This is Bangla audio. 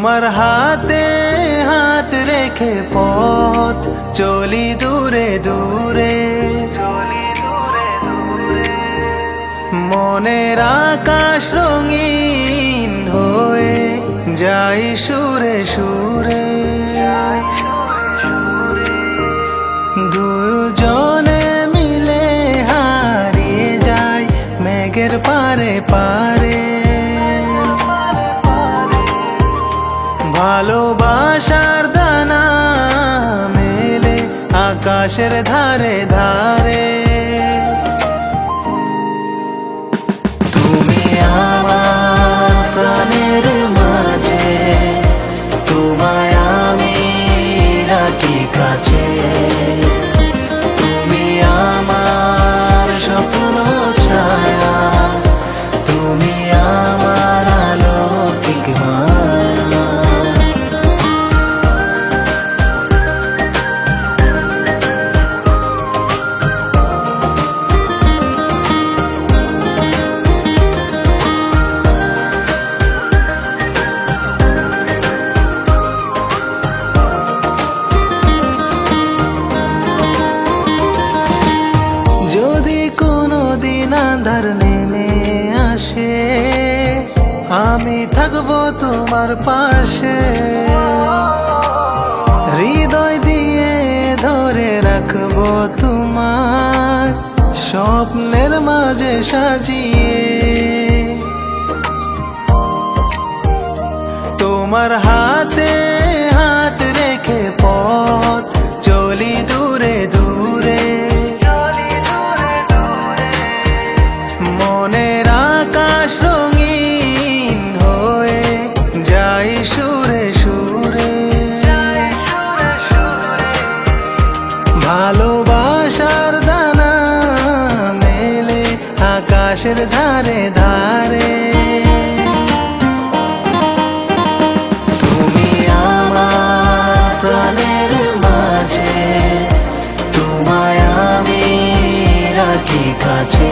তোমার হাতে হাত রেখে পথ চলি দূরে দূরে, মনের আকাশ রঙিন হয়ে যাই সুরে সুরে। দুজনে মিলে হারিয়ে যাই মেঘের পারে পারে। ভালোবাসার দানা মেলে আকাশের ধারে ধারে। তুমি আমার প্রাণের মাঝে, তোমায় আমি রাখি কাছে। তুমি আমার স্বপ্ন ছায়া, তুমি আমার আলৌকিক মায়া। যদি কোনো দিন আঁধার নেমে আসে, আমি থাকবো তোমার পাশে। হৃদয় দিয়ে ধরে রাখবো তোমার স্বপ্নের মাঝে সাজিয়ে। তোমার হাতে হাত রেখে পথ চলি দূরে দূরে, মনের আকাশ রঙিন হয়ে যাই সুরে সুরে। ভালোবাসার দানা মেলে আকাশের ধারে ধারে। তুমি আমার প্রাণের মাঝে, তোমায় আমি রাখি কাছে।